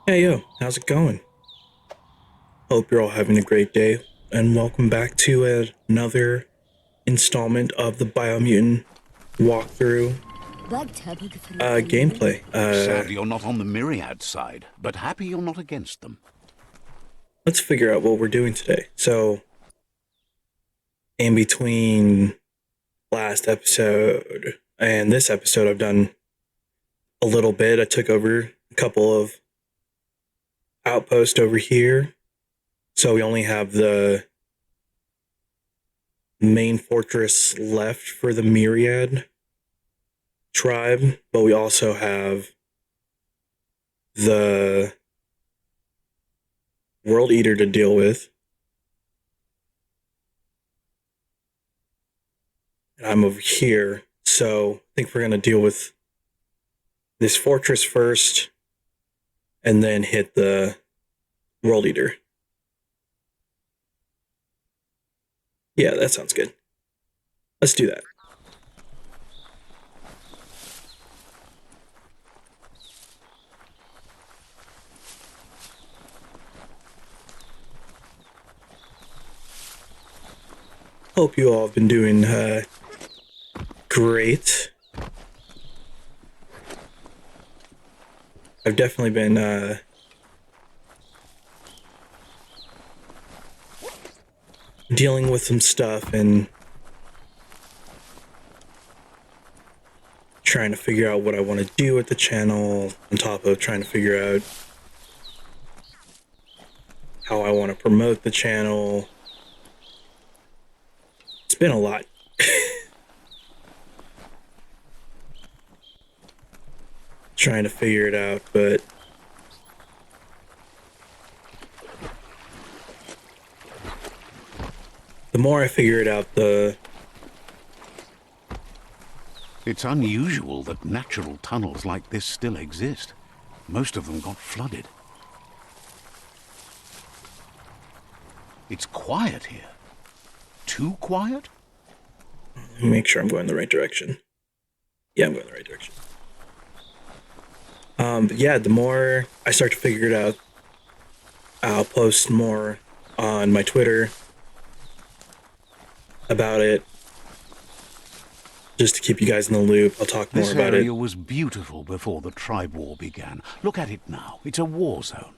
Hey yo, how's it going? Hope you're all having a great day, and welcome back to another installment of the Biomutant walkthrough gameplay. Sad you're not on the Myriad side, but happy you're not against them. Let's figure out what we're doing today. So, in between last episode and this episode, I've done a little bit. I took over a couple of outposts over here. So we only have the main fortress left for the Myriad tribe, but we also have the World Eater to deal with. And I'm over here, so I think we're going to deal with this fortress first and then hit the World Eater. Yeah, that sounds good. Let's do that. Hope you all have been doing great. I've definitely been dealing with some stuff and trying to figure out what I want to do with the channel, on top of trying to figure out how I want to promote the channel. It's been a lot. Trying to figure it out, but the more I figure it out, It's unusual that natural tunnels like this still exist. Most of them got flooded. It's quiet here. Too quiet? Let me make sure I'm going the right direction. Yeah, I'm going the right direction. But yeah, the more I start to figure it out, I'll post more on my Twitter about it, just to keep you guys in the loop. I'll talk more about it. This area was beautiful before the tribe war began. Look at it now. It's a war zone.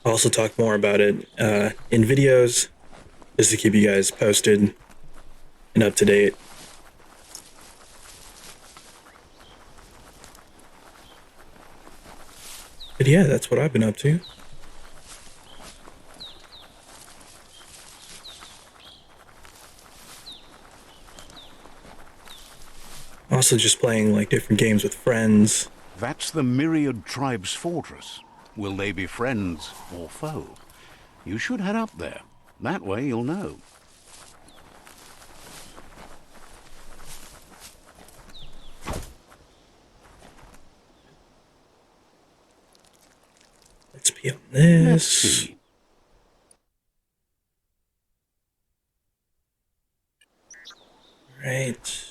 I'll also talk more about it in videos, just to keep you guys posted and up to date. But yeah, that's what I've been up to. Also just playing like different games with friends. That's the Myriad tribe's fortress. Will they be friends or foe? You should head up there. That way you'll know. Let's be on this. Let's see. Right.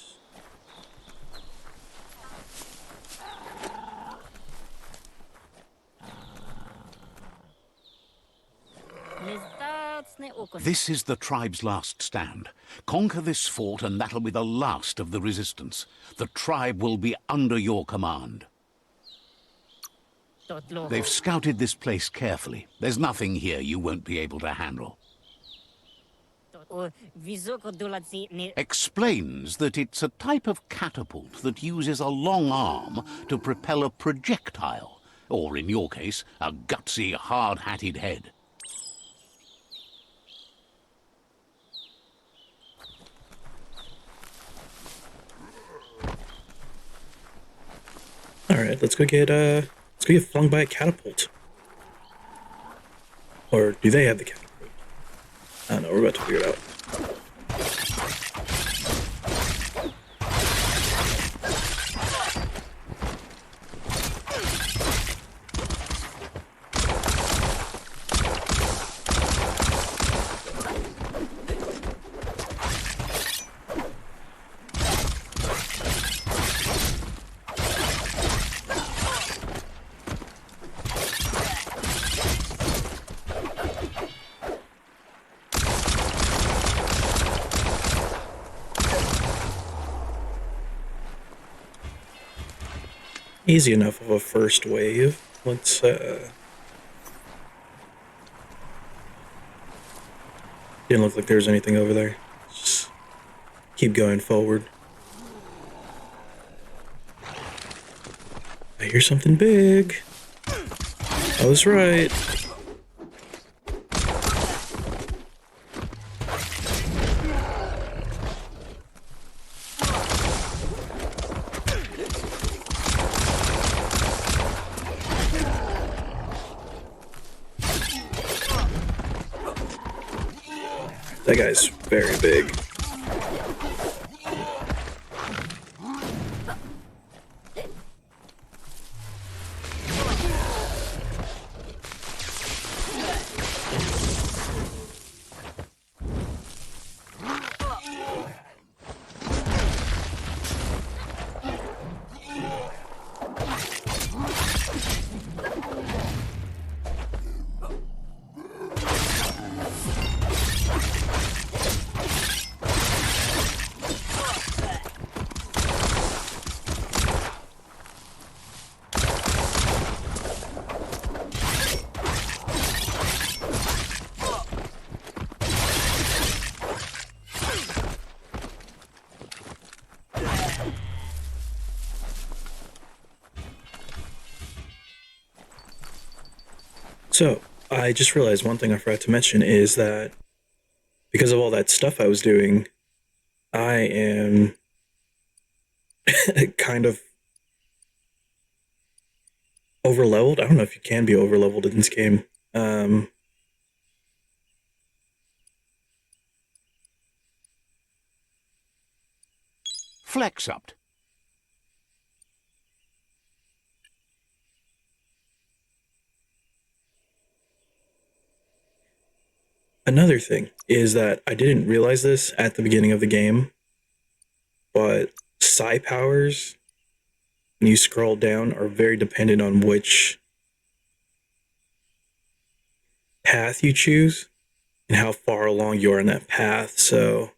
This is the tribe's last stand. Conquer this fort and that'll be the last of the resistance. The tribe will be under your command. They've scouted this place carefully. There's nothing here you won't be able to handle. Explains that it's a type of catapult that uses a long arm to propel a projectile, or in your case, a gutsy, hard-hatted head. All right, let's go get flung by a catapult. Or do they have the catapult? I don't know. We're about to figure it out. easy enough of a first wave. Let's didn't look like there was anything over there. Just keep going forward. I hear something big. I was right. That guy's very big. So, I just realized one thing I forgot to mention is that because of all that stuff I was doing, I am kind of overleveled. I don't know if you can be overleveled in this game. Flex up. Another thing is that I didn't realize this at the beginning of the game, but psi powers, when you scroll down, are very dependent on which path you choose and how far along you are in that path. So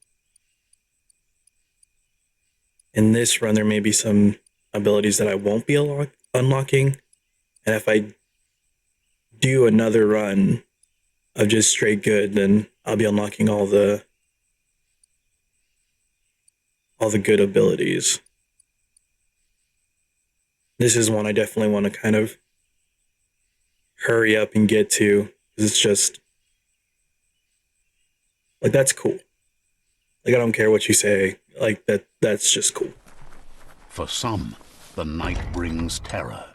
in this run, there may be some abilities that I won't be unlocking. And if I do another run of just straight good, then I'll be unlocking all the good abilities. This is one I definitely want to kind of hurry up and get to, because it's just like, that's cool. Like, I don't care what you say, like that's just cool. For some, the night brings terror.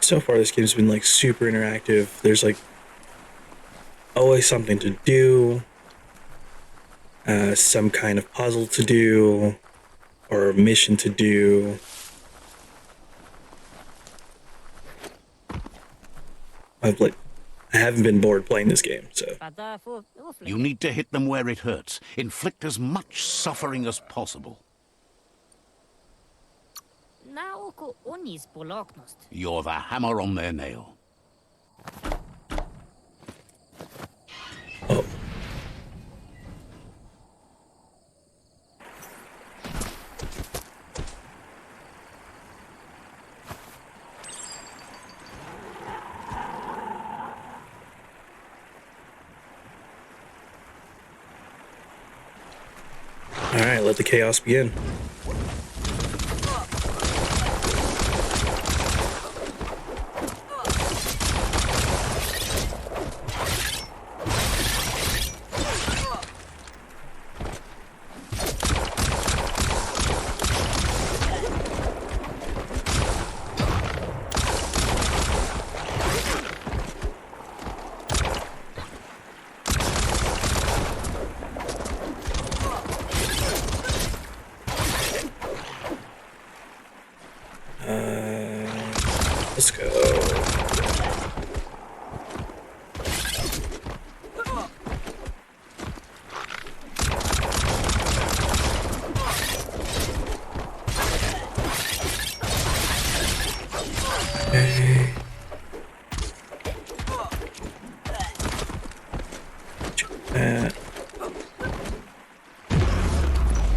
So far, this game's been like super interactive. There's like always something to do, some kind of puzzle to do, or a mission to do. I haven't been bored playing this game, so. You need to hit them where it hurts. Inflict as much suffering as possible. You're the hammer on their nail. Oh. Alright, let the chaos begin.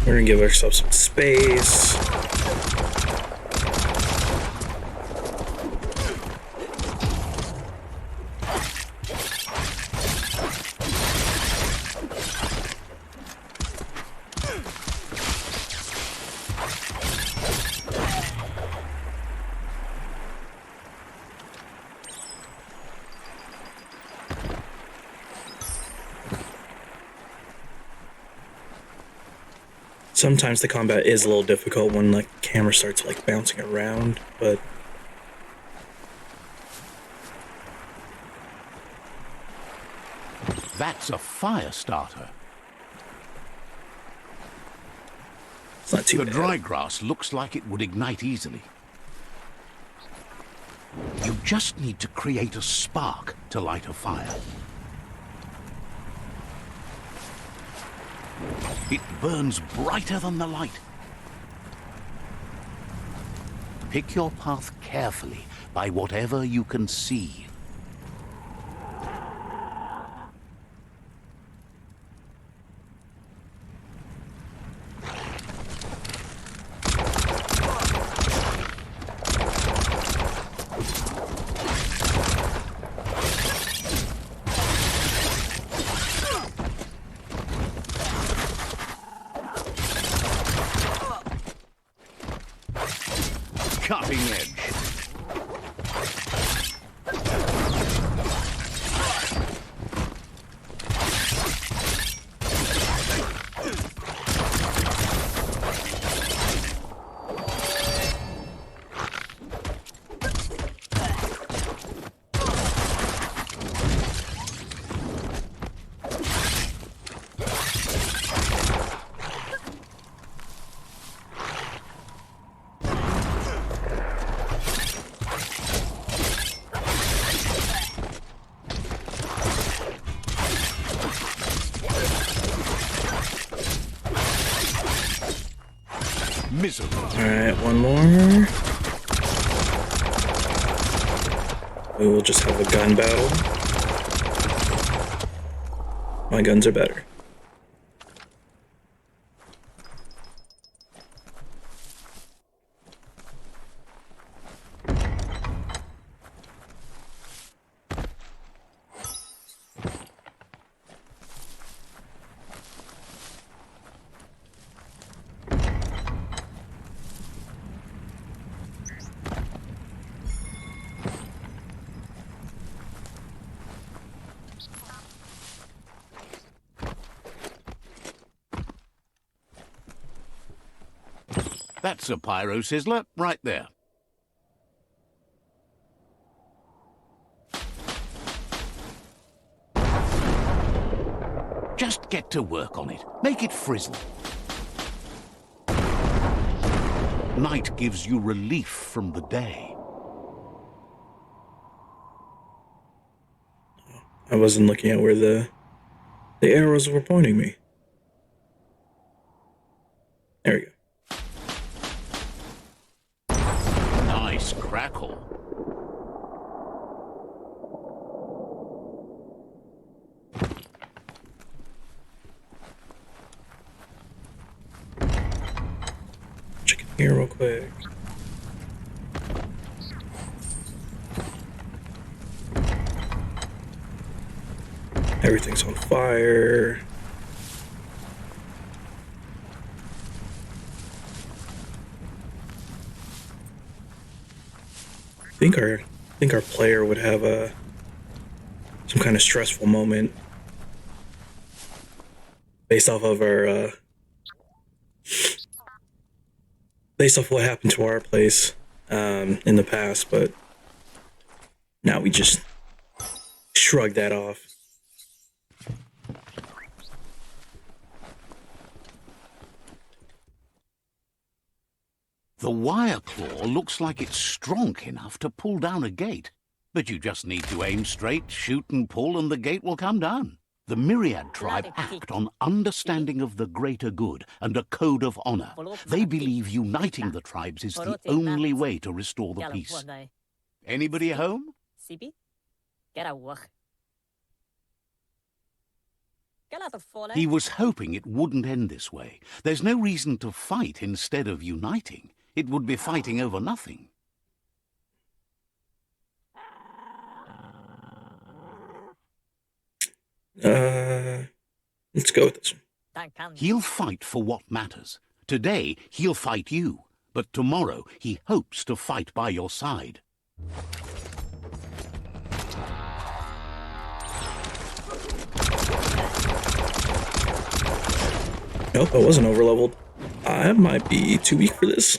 We're gonna give ourselves some space. Sometimes the combat is a little difficult when like the camera starts like bouncing around, but That's a fire starter. it's not too The bad. dry grass looks like it would ignite easily. You just need to create a spark to light a fire. It burns brighter than the light. Pick your path carefully by whatever you can see. Cutting edge. Miserable. Alright, one more. We will just have a gun battle. My guns are better. That's a pyro sizzler right there. Just get to work on it. Make it frizzle. Night gives you relief from the day. I wasn't looking at where the arrows were pointing me. There we go. Nice crackle. Check in here real quick. Everything's on fire. I think our player would have some kind of stressful moment based off of our based off what happened to our place in the past, but now we just shrug that off. The wire claw looks like it's strong enough to pull down a gate. But you just need to aim straight, shoot and pull, and the gate will come down. The Myriad tribe act on understanding of the greater good and a code of honor. They believe uniting the tribes is the only way to restore the peace. Anybody home? He was hoping it wouldn't end this way. There's no reason to fight instead of uniting. It would be fighting over nothing. Let's go with this one. He'll fight for what matters. Today, he'll fight you. But tomorrow, he hopes to fight by your side. Nope, I wasn't overleveled. I might be too weak for this.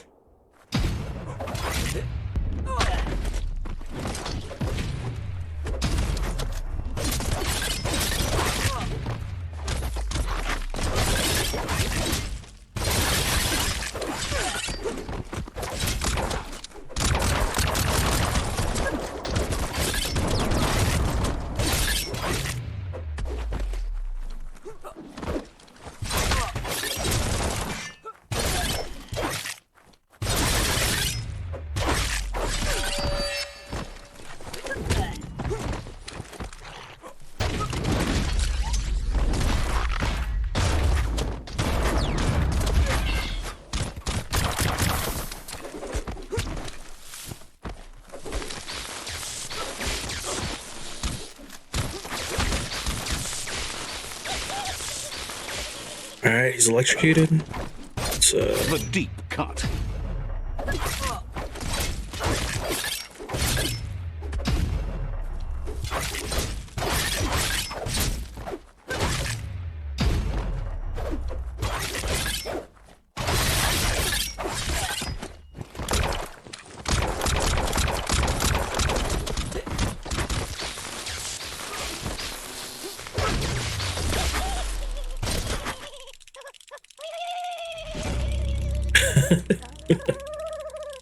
Alright, he's electrocuted. It's, The deep cut.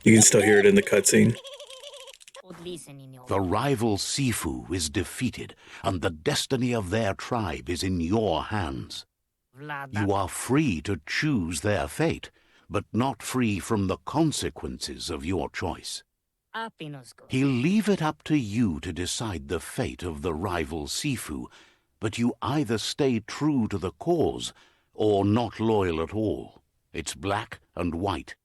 you can still hear it in the cutscene. The rival Sifu is defeated, and the destiny of their tribe is in your hands. You are free to choose their fate, but not free from the consequences of your choice. He'll leave it up to you to decide the fate of the rival Sifu, but you either stay true to the cause or not loyal at all. It's black and white.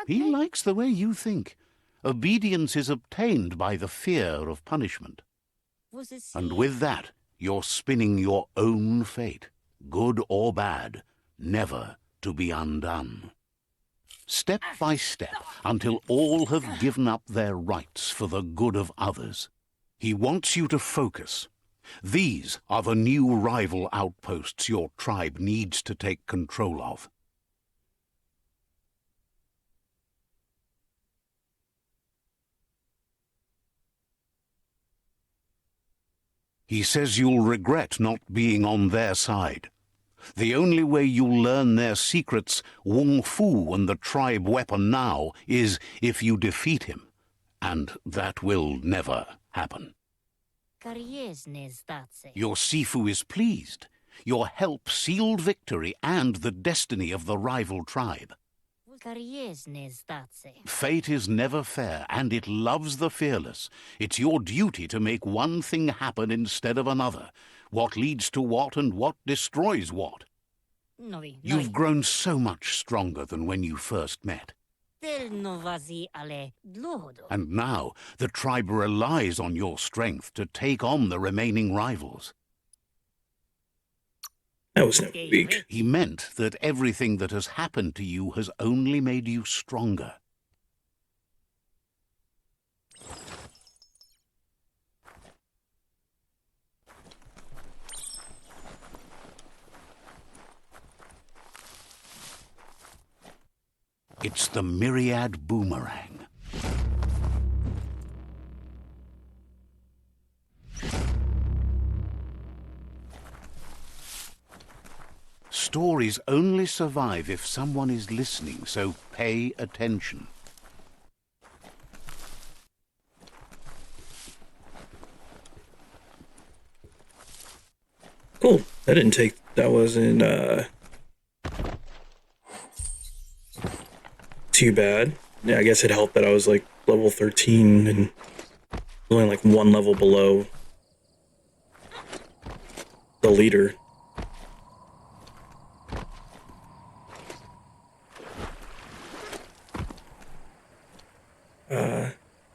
He likes the way you think. Obedience is obtained by the fear of punishment. And with that, you're spinning your own fate, good or bad, never to be undone. Step by step, until all have given up their rights for the good of others. He wants you to focus. These are the new rival outposts your tribe needs to take control of. He says you'll regret not being on their side. The only way you'll learn their secrets, Wung Fu and the tribe weapon now, is if you defeat him. And that will never happen. Your Sifu is pleased. Your help sealed victory and the destiny of the rival tribe. Fate is never fair, and it loves the fearless. It's your duty to make one thing happen instead of another. What leads to what and what destroys what. You've grown so much stronger than when you first met. And now the tribe relies on your strength to take on the remaining rivals. That was never weak. He meant that everything that has happened to you has only made you stronger. It's the Myriad Boomerang. Stories only survive if someone is listening, so pay attention. Cool. That wasn't too bad. Yeah, I guess it helped that I was like level 13 and only like one level below the leader.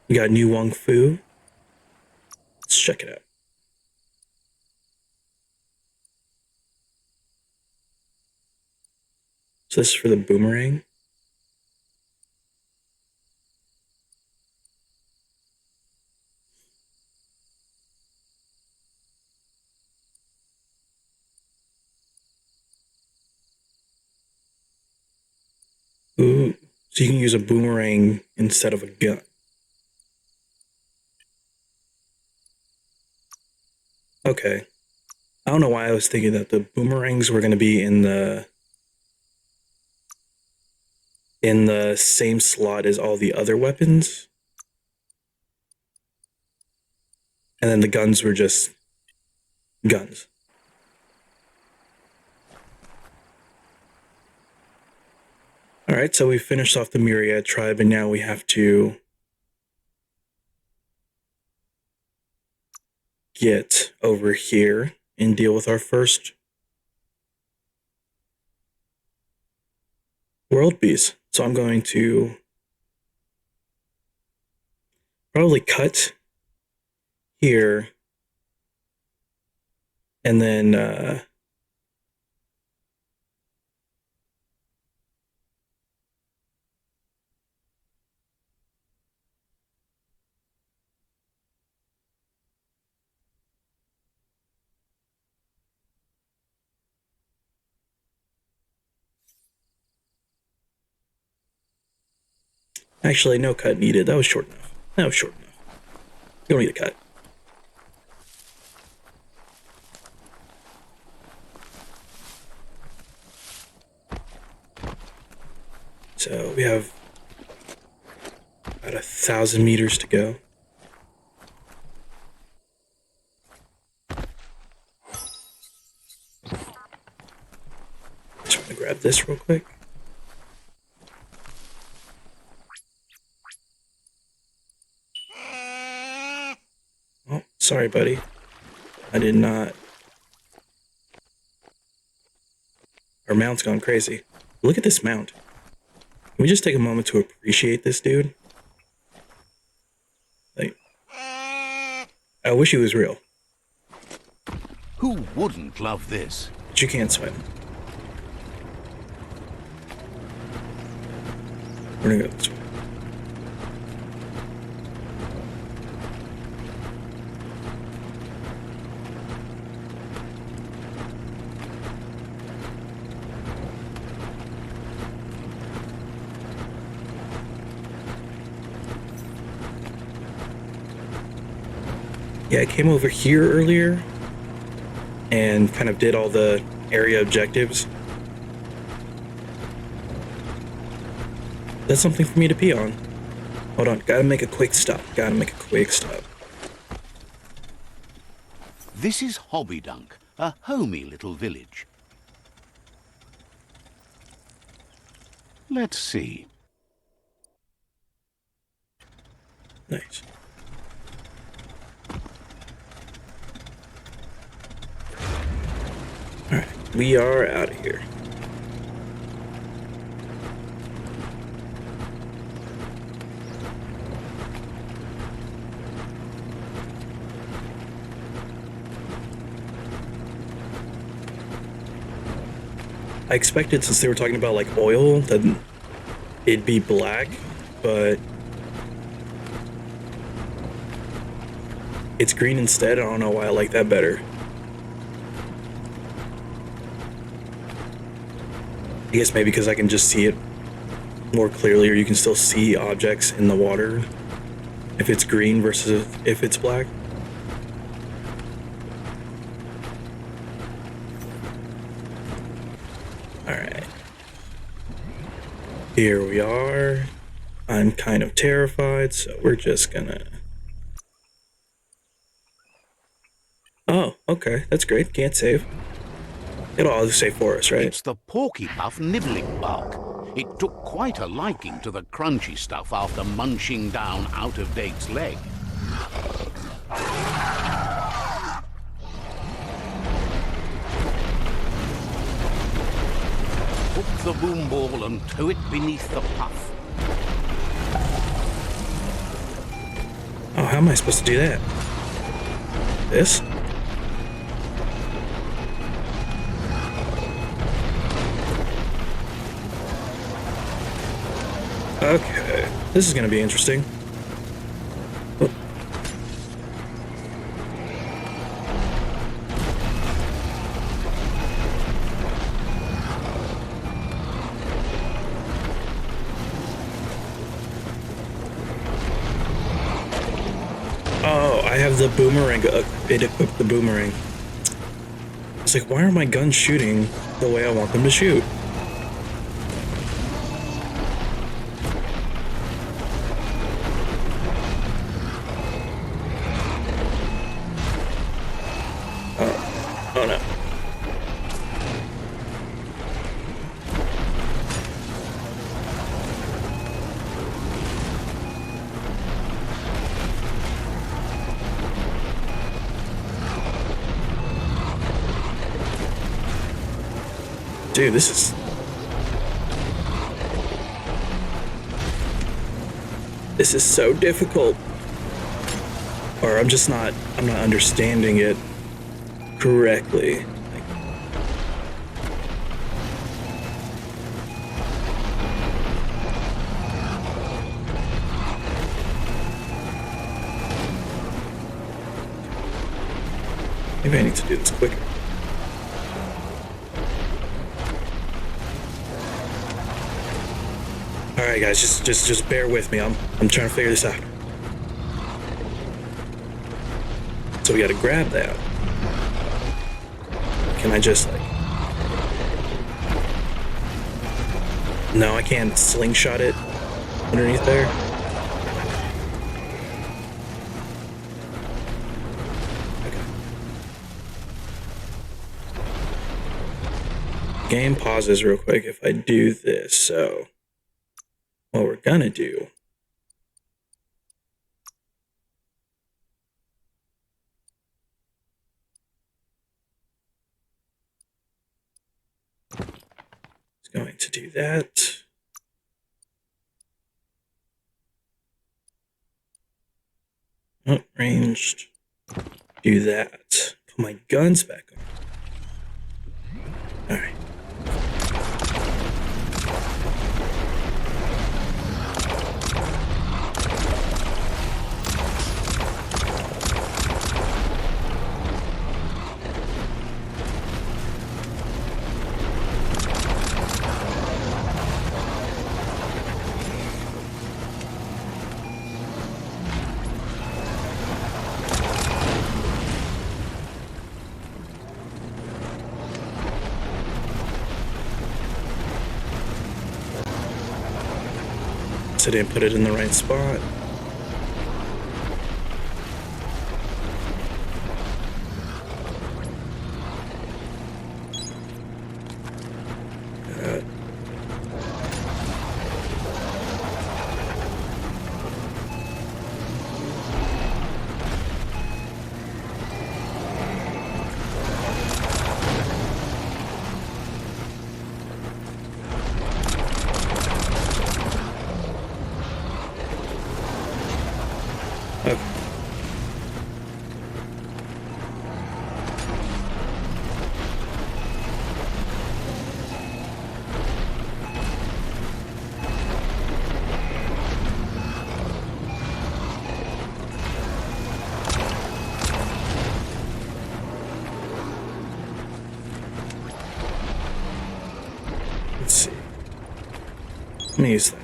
We got New Wong Fu. Let's check it out. So this is for the boomerang. Ooh, so you can use a boomerang instead of a gun. Okay. I don't know why I was thinking that the boomerangs were going to be in the same slot as all the other weapons. And then the guns were just guns. All right, so we finished off the Myriad tribe, and now we have to get over here and deal with our first world beast. So I'm going to probably cut here and then actually, no cut needed. That was short enough. That was short enough. You don't need a cut. So we have about 1,000 meters to go. Just want to grab this real quick. Oh, sorry, buddy. I did not. Our mount's gone crazy. Look at this mount. Can we just take a moment to appreciate this dude? Like, I wish he was real. Who wouldn't love this? But you can't swim. We're gonna go this way. Yeah, I came over here earlier and kind of did all the area objectives. That's something for me to pee on. Hold on, gotta make a quick stop. Gotta make a quick stop. This is Hobbydunk, a homey little village. Let's see. Nice. Alright, we are out of here. I expected, since they were talking about like oil, that it'd be black, but it's green instead. I don't know why I like that better. I guess maybe because I can just see it more clearly, or you can still see objects in the water if it's green versus if it's black. Alright. Here we are. I'm kind of terrified, so we're just gonna... Oh, okay. That's great. Can't save. It'll always save for us, right? It's the porky puff nibbling bug. It took quite a liking to the crunchy stuff after munching down out-of-date's leg. the boom ball and tow it beneath the puff. Oh, how am I supposed to do that? This? Okay, this is gonna be interesting. Oh. Oh, I have the boomerang. It equipped the boomerang. It's like, why are my guns shooting the way I want them to shoot? Oh no. Dude, this is... This is so difficult. Or I'm not understanding it correctly. Maybe I need to do this quicker. All right, guys, just bear with me. I'm trying to figure this out. So we got to grab that. Can I just like... No, I can't slingshot it underneath there. Okay. Game pauses real quick if I do this, so what we're gonna do is going to do that. Oh, ranged. Do that. Put my guns back on. All right. I didn't put it in the right spot. Okay. Let's see. Let me use that.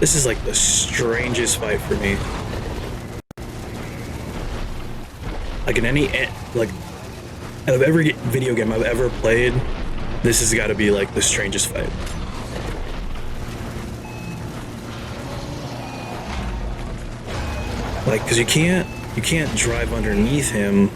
This is like the strangest fight for me. Like in any, like, out of every video game I've ever played, this has got to be like the strangest fight. Like, cause you can't drive underneath him.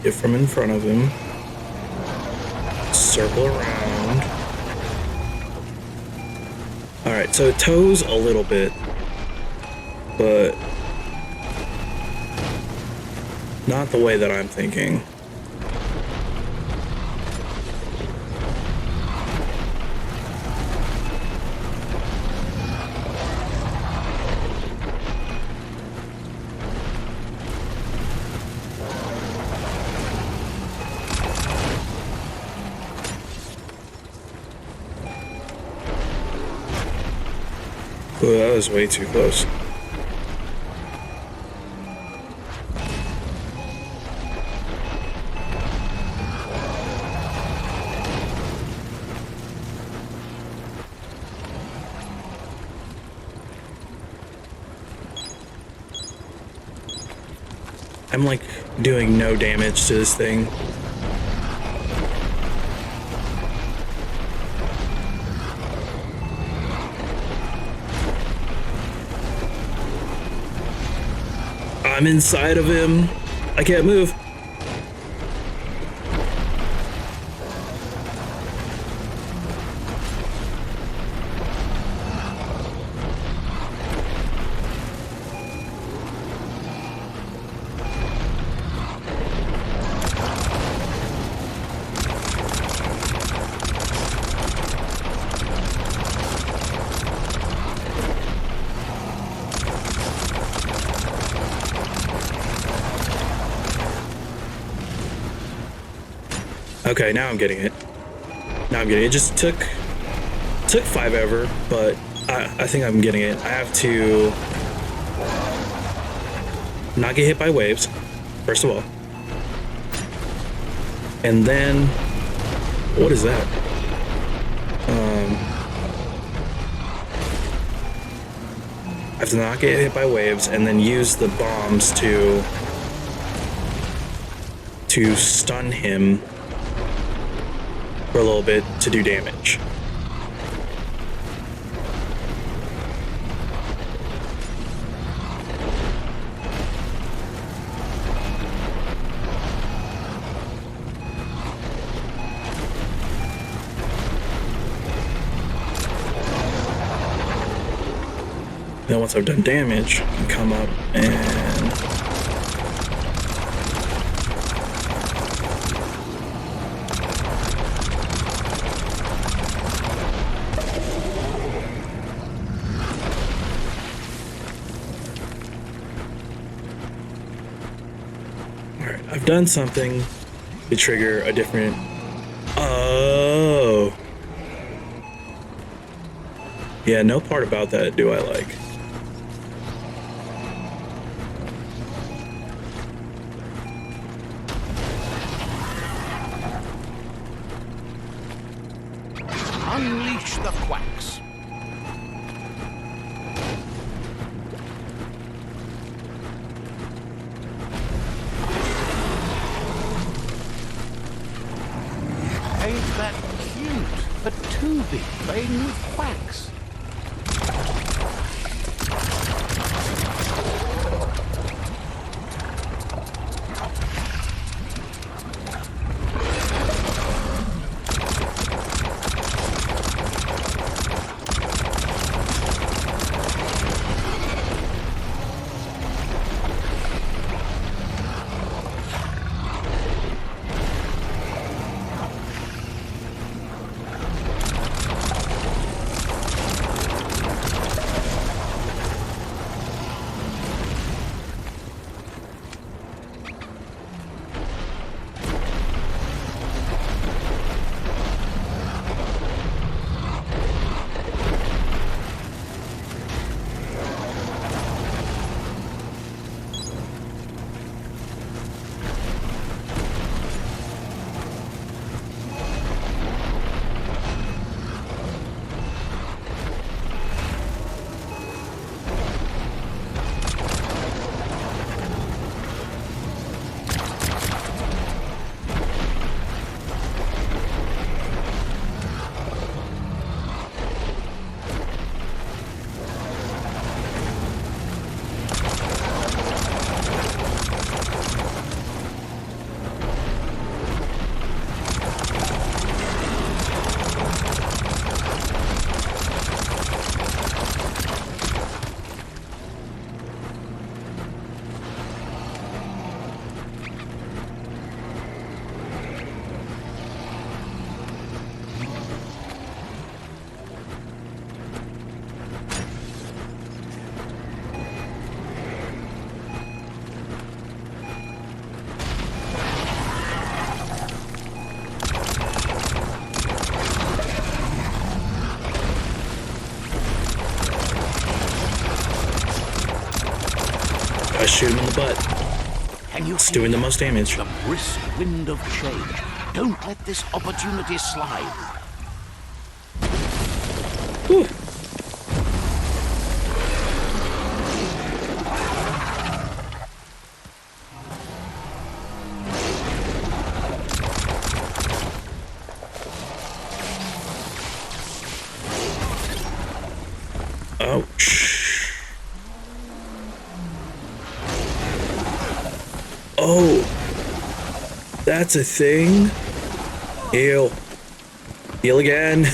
Get from in front of him. Circle around. Alright, so it tows a little bit, but not the way that I'm thinking. Ooh, that was way too close. I'm like doing no damage to this thing. I'm inside of him. I can't move. Okay, now I'm getting it. Now I'm getting it. It just took 5 ever, but I think I'm getting it. I have to not get hit by waves, first of all. And then, what is that? I have to not get hit by waves and then use the bombs to stun him for a little bit to do damage. Now once I've done damage, I can come up and alright, I've done something to trigger a different. Oh. Yeah, no part about that do I like. Unleash the quacks. Ain't that cute? A Tubi playing with quacks. I shoot him in the butt. Can you It's feel doing the most damage. the brisk wind of change? Don't let this opportunity slide. Whew. Ouch. Oh, that's a thing. Heal. Heal again.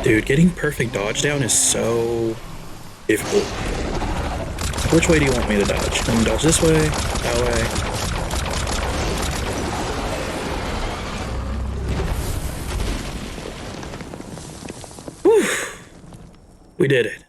Dude, getting perfect dodge down is so difficult. Which way do you want me to dodge? I'm gonna dodge this way, that way. Whew. We did it.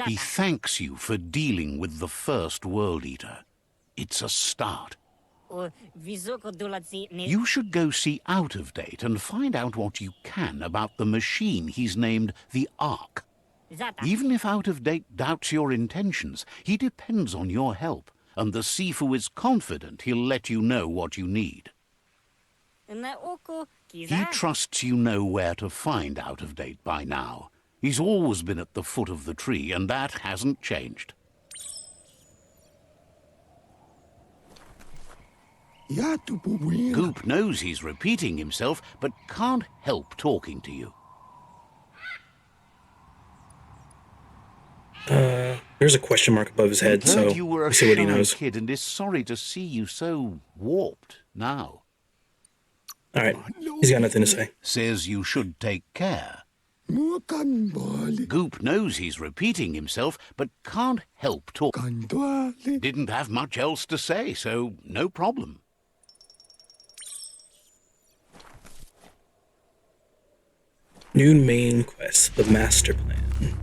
He thanks you for dealing with the first World Eater. It's a start. You should go see Out of Date and find out what you can about the machine he's named the Ark. Even if Out of Date doubts your intentions, he depends on your help, and the Sifu is confident he'll let you know what you need. He trusts you know where to find Out of Date by now. He's always been at the foot of the tree, and that hasn't changed. Goop knows he's repeating himself, but can't help talking to you. There's a question mark above his head, so You were a we'll see what he shy knows. kid and is sorry to see you so warped now. All right, he's got nothing to say. Says you should take care. Goop knows he's repeating himself, but can't help talk. Didn't have much else to say, so no problem. New main quest, the master plan.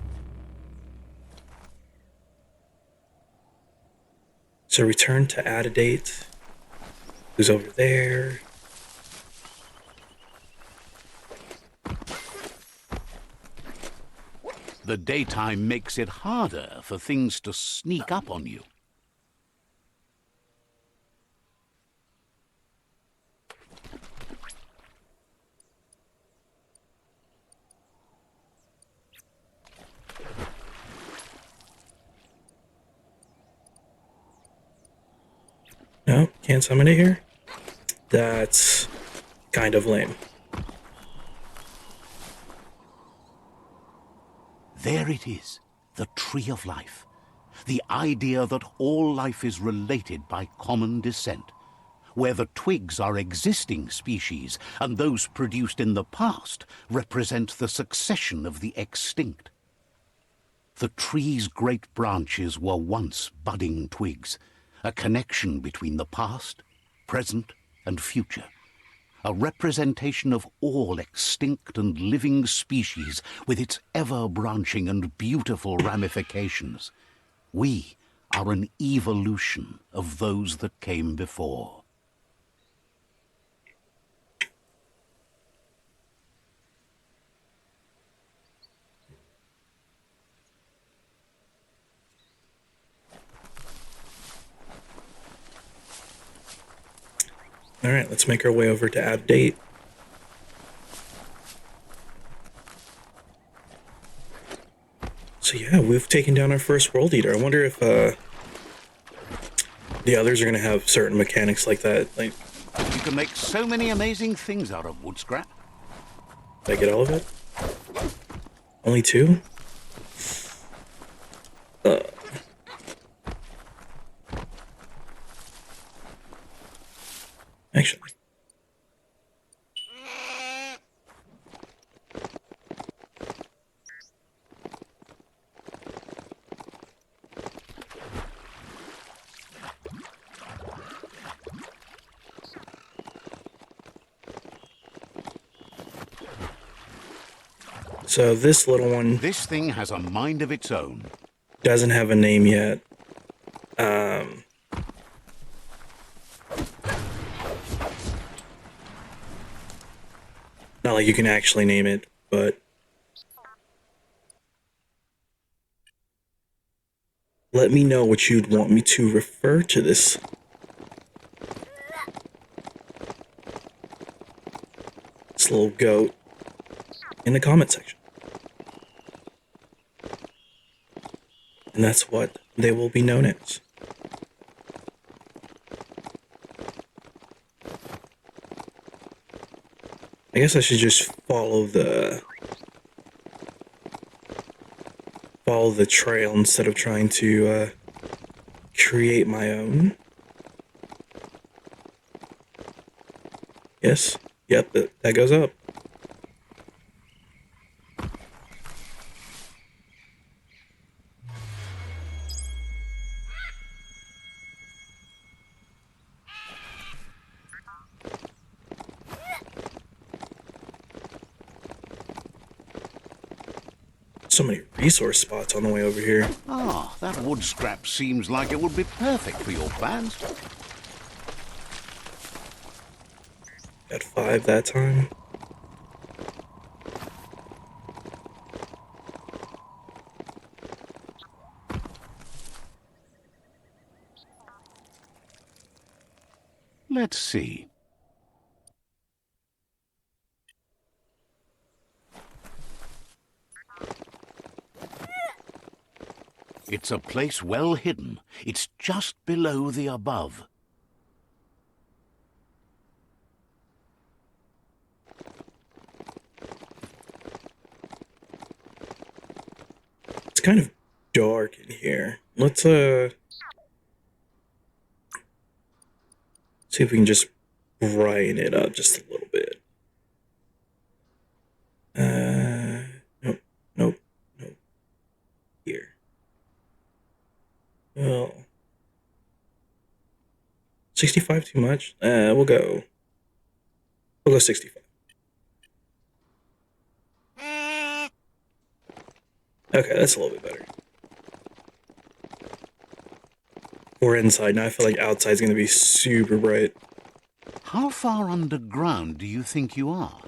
So return to add a date. Who's over there? The daytime makes it harder for things to sneak up on you. No, can't summon it here? That's kind of lame. There it is, the Tree of Life. The idea that all life is related by common descent, where the twigs are existing species and those produced in the past represent the succession of the extinct. The tree's great branches were once budding twigs, a connection between the past, present, and future. A representation of all extinct and living species with its ever-branching and beautiful ramifications. We are an evolution of those that came before. All right, let's make our way over to add date. So yeah, we've taken down our first World Eater. I wonder if the others are going to have certain mechanics like that. Like, You can make so many amazing things out of wood scrap. did I get all of it? Only two? Actually. So this little one This thing has a mind of its own. doesn't have a name yet. Not like you can actually name it, but let me know what you'd want me to refer to this this little goat in the comment section. And that's what they will be known as. I guess I should just follow the trail instead of trying to create my own. Yes. Yep, that goes up. So many resource spots on the way over here. Ah, that wood scrap seems like it would be perfect for your plans. Got 5 that time. Let's see. It's a place well hidden. It's just below the above. It's kind of dark in here. Let's see if we can just brighten it up just a little bit. Nope, nope, nope. Here. Well, 65 too much? We'll go 65. Okay, that's a little bit better. We're inside now. I feel like outside's gonna be super bright. How far underground do you think you are?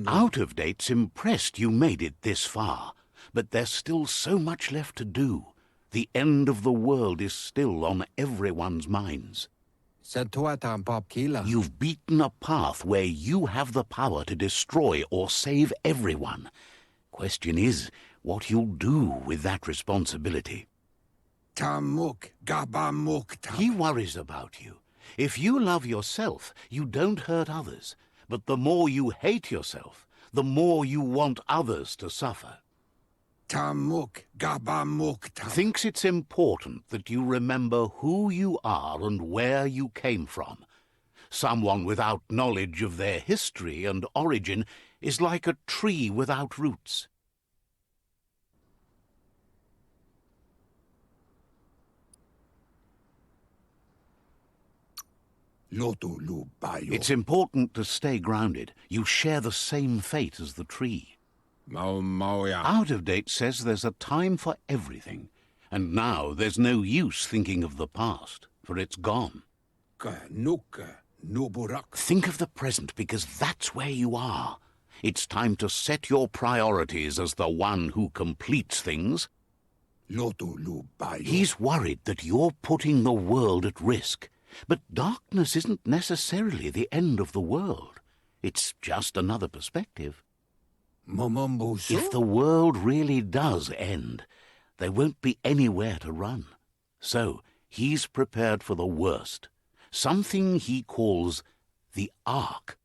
Out of Date's impressed you made it this far, but there's still so much left to do. The end of the world is still on everyone's minds. You've beaten a path where you have the power to destroy or save everyone. Question is, what you'll do with that responsibility. He worries about you. If you love yourself, you don't hurt others. But the more you hate yourself, the more you want others to suffer. Thinks it's important that you remember who you are and where you came from. Someone without knowledge of their history and origin is like a tree without roots. It's important to stay grounded. You share the same fate as the tree. Out of Date says there's a time for everything, and now there's no use thinking of the past, for it's gone. Think of the present, because that's where you are. It's time to set your priorities as the one who completes things. He's worried that you're putting the world at risk. But darkness isn't necessarily the end of the world. It's just another perspective. If the world really does end, there won't be anywhere to run. So he's prepared for the worst, something he calls the Ark.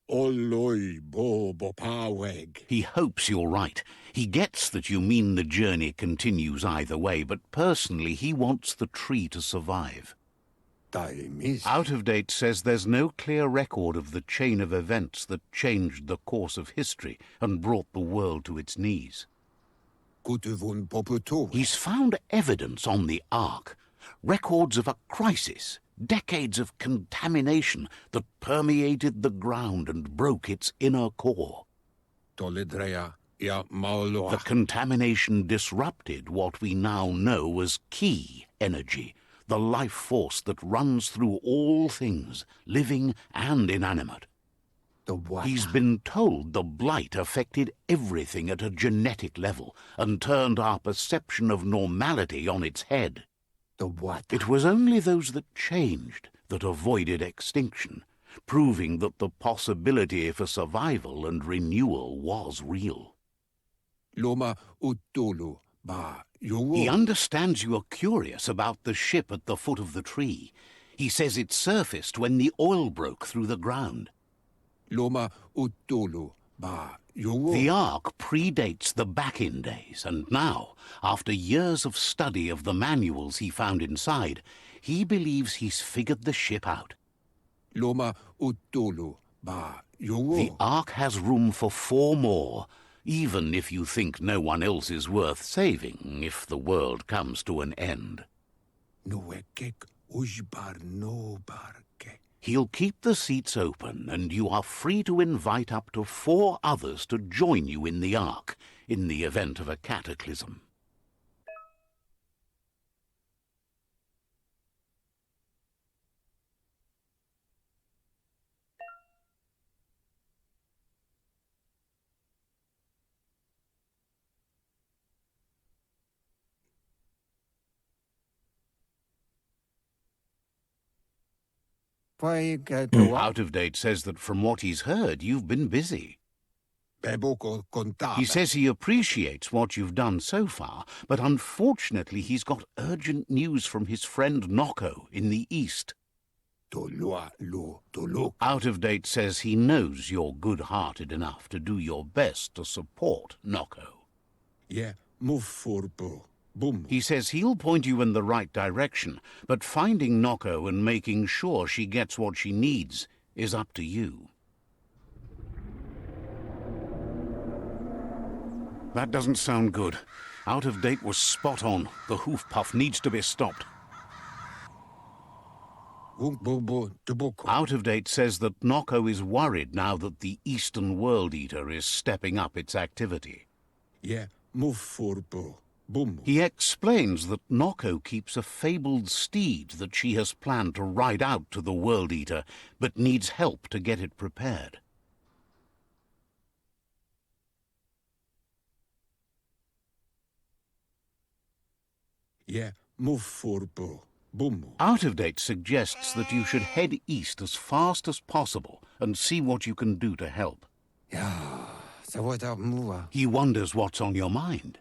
He hopes you're right. He gets that you mean the journey continues either way, but personally he wants the tree to survive. Out of Date says there's no clear record of the chain of events that changed the course of history and brought the world to its knees. He's found evidence on the Ark, records of a crisis, decades of contamination that permeated the ground and broke its inner core. The contamination disrupted what we now know as key energy, the life force that runs through all things, living and inanimate. He's been told the blight affected everything at a genetic level and turned our perception of normality on its head. It was only those that changed that avoided extinction, proving that the possibility for survival and renewal was real. He understands you are curious about the ship at the foot of the tree. He says it surfaced when the oil broke through the ground. The Ark predates the back-in days, and now, after years of study of the manuals he found inside, he believes he's figured the ship out. The Ark has room for 4 more, even if you think no one else is worth saving if the world comes to an end. He'll keep the seats open, and you are free to invite up to 4 others to join you in the Ark, in the event of a cataclysm. Out of Date says that from what he's heard, you've been busy. He says he appreciates what you've done so far, but unfortunately he's got urgent news from his friend Noko in the east. Out of Date says he knows you're good-hearted enough to do your best to support Noko. He says he'll point you in the right direction, but finding Noko and making sure she gets what she needs is up to you. That doesn't sound good. Out of Date was spot on. The hoof puff needs to be stopped. Out of Date says that Noko is worried now that the Eastern World Eater is stepping up its activity. He explains that Noko keeps a fabled steed that she has planned to ride out to the World Eater, but needs help to get it prepared. Out of Date suggests that you should head east as fast as possible and see what you can do to help. He wonders what's on your mind.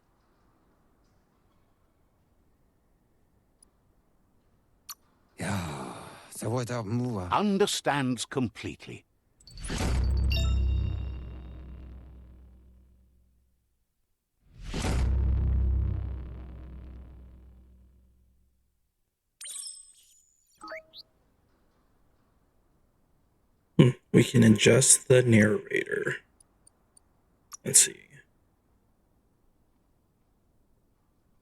Understands completely. We can adjust the narrator. Let's see.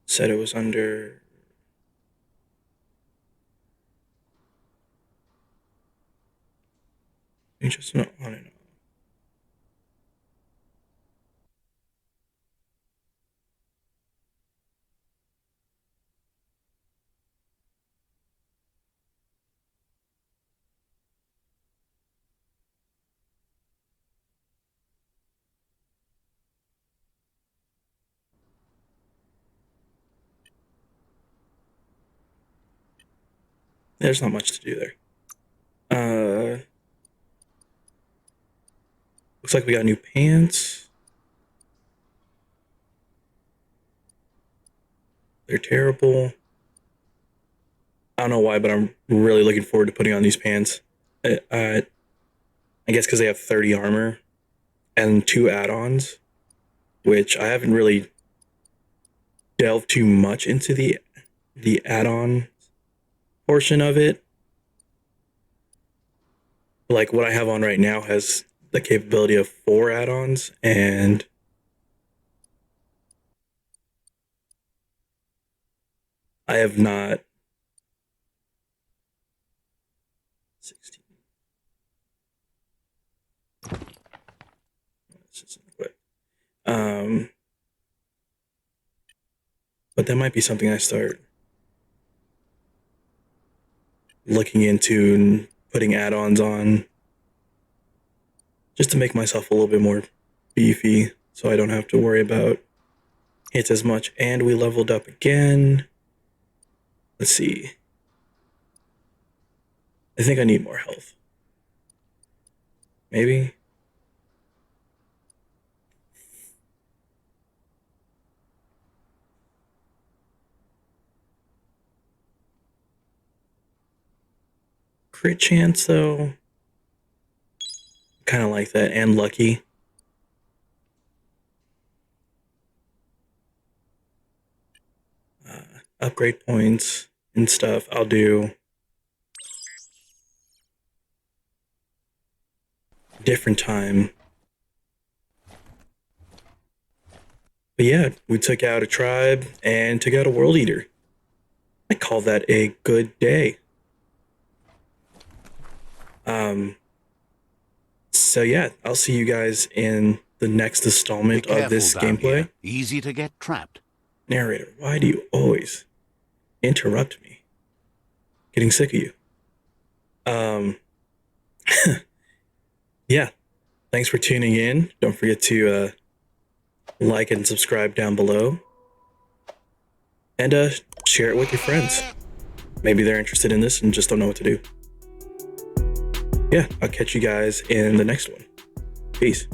Said it was under... Just not on and on. There's not much to do there. Looks like we got new pants. They're terrible. I don't know why, but I'm really looking forward to putting on these pants. I guess because they have 30 armor and 2 add-ons, which I haven't really delved too much into the add-on portion of it. Like what I have on right now has the capability of 4 add-ons, and I have not 16. But that might be something I start looking into and putting add-ons on. just to make myself a little bit more beefy so I don't have to worry about hits as much. And we leveled up again. Let's see. I think I need more health. Maybe. Crit chance though. Kind of like that, and lucky. Upgrade points and stuff. I'll do different time. But yeah, we took out a tribe and took out a world eater. I call that a good day. So yeah, I'll see you guys in the next installment of this gameplay. Here. Easy to get trapped. Narrator, why do you always interrupt me? Getting sick of you. Yeah, thanks for tuning in. Don't forget to like and subscribe down below, and share it with your friends. Maybe they're interested in this and just don't know what to do. Yeah, I'll catch you guys in the next one. Peace.